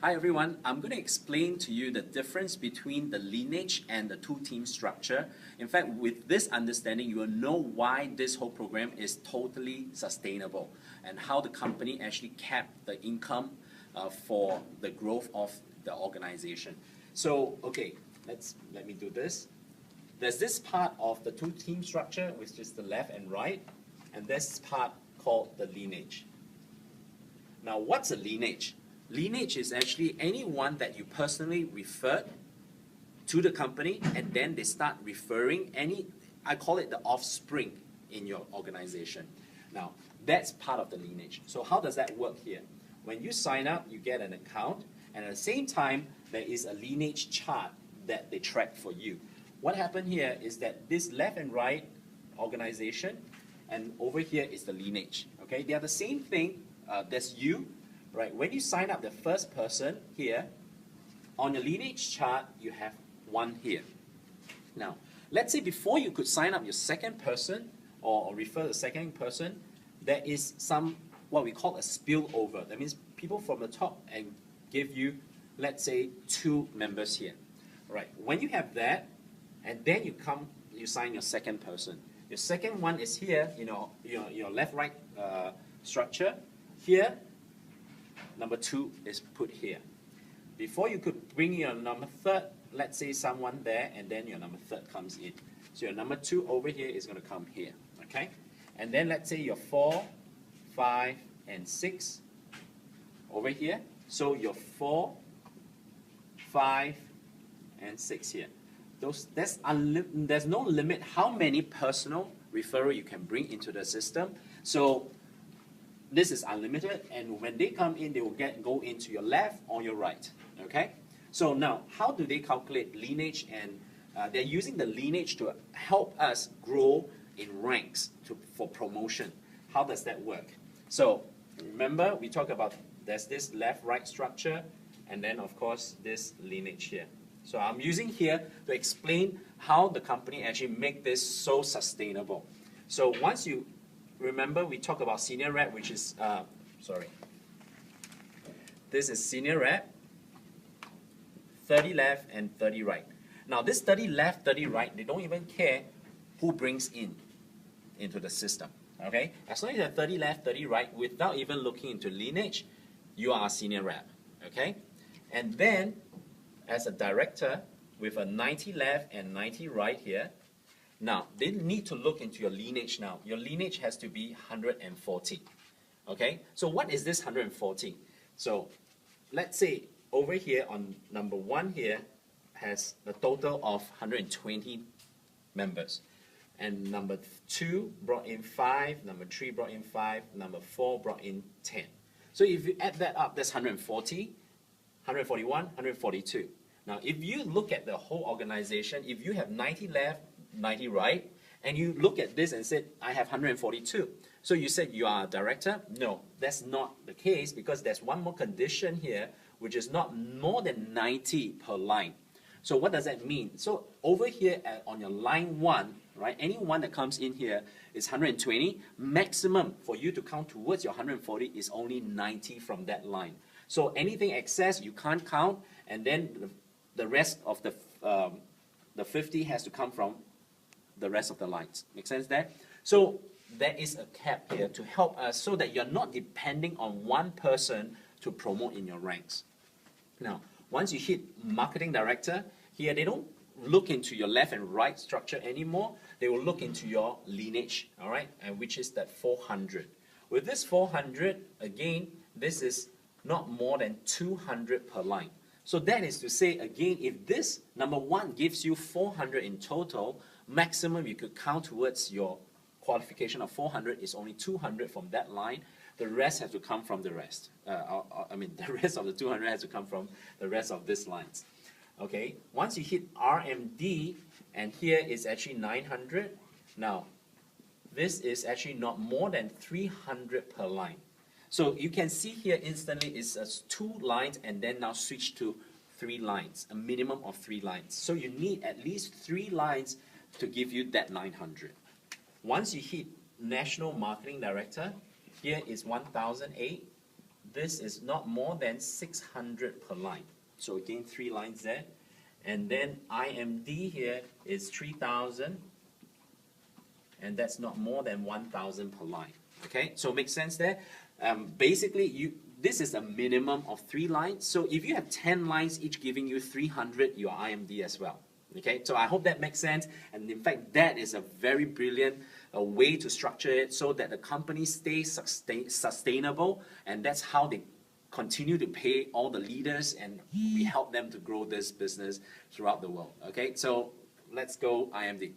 Hi everyone, I'm going to explain to you the difference between the lineage and the two-team structure. In fact, with this understanding, you will know why this whole program is totally sustainable and how the company actually kept the income for the growth of the organization. So, okay, let me do this. There's this part of the two-team structure, which is the left and right, and this part called the lineage. Now, what's a lineage? Lineage is actually anyone that you personally referred to the company, and then they start referring I call it the offspring in your organization. Now, that's part of the lineage. So how does that work here? When you sign up, you get an account, and at the same time, there is a lineage chart that they track for you. What happened here is that this left and right organization, and over here is the lineage. Okay, they are the same thing. That's you. Right, when you sign up the first person here, on your lineage chart, you have one here. Now, let's say before you could sign up your second person or refer the second person, there is some, what we call a spillover. That means people from the top and give you, let's say, 2 members here. Right, when you have that, and then you sign your second person. Your second one is here, your left-right structure. Here, number 2 is put here. Before you could bring your number 3, let's say someone there, and then your number 3 comes in. So your number 2 over here is going to come here, okay? And then let's say your 4, 5, and 6 over here. So your 4, 5, and 6 here. There's no limit how many personal referral you can bring into the system. So this is unlimited, and when they come in, they will go into your left or your right. Okay? So now, how do they calculate lineage? And they're using the lineage to help us grow in ranks for promotion. How does that work? So remember, we talked about there's this left-right structure, and then of course this lineage here. So I'm using here to explain how the company actually make this so sustainable. So once you remember, we talked about senior rep, which is, this is senior rep, 30 left and 30 right. Now this 30 left, 30 right, they don't even care who brings into the system, okay? As long as you're 30 left, 30 right, without even looking into lineage, you are a senior rep, okay? And then, as a director, with a 90 left and 90 right here, now, they need to look into your lineage now. Your lineage has to be 140. Okay? So what is this 140? So let's say over here on number 1 here has a total of 120 members. And number 2 brought in 5, number 3 brought in 5, number 4 brought in 10. So if you add that up, that's 140, 141, 142. Now, if you look at the whole organization, if you have 90 left, 90 right, and you look at this and said, I have 142. So you said you are a director? No, that's not the case, because there's one more condition here, which is not more than 90 per line. So what does that mean? So over here on your line 1, right, anyone that comes in here is 120. Maximum for you to count towards your 140 is only 90 from that line. So anything excess, you can't count, and then the rest of the 50 has to come from the rest of the lines. Make sense there? So there is a cap here to help us so that you're not depending on one person to promote in your ranks. Now, once you hit marketing director, here they don't look into your left and right structure anymore. They will look into your lineage, all right, and which is that 400. With this 400, again, this is not more than 200 per line. So that is to say, again, if this number 1 gives you 400 in total, maximum you could count towards your qualification of 400 is only 200 from that line. The rest has to come from the rest. The rest of the 200 has to come from the rest of these lines. Okay, once you hit RMD, and here is actually 900. Now, this is actually not more than 300 per line. So you can see here instantly it's 2 lines, and then now switch to 3 lines, a minimum of 3 lines. So you need at least 3 lines to give you that 900. Once you hit National Marketing Director, here is 1008. this is not more than 600 per line. So again, 3 lines there. And then IMD here is 3,000, and that's not more than 1,000 per line. Okay, so make sense there? Basically, this is a minimum of 3 lines. So if you have 10 lines, each giving you 300, your IMD as well. Okay, so I hope that makes sense. And in fact, that is a very brilliant way to structure it so that the company stays sustainable, and that's how they continue to pay all the leaders, and we help them to grow this business throughout the world. Okay, so let's go IMD.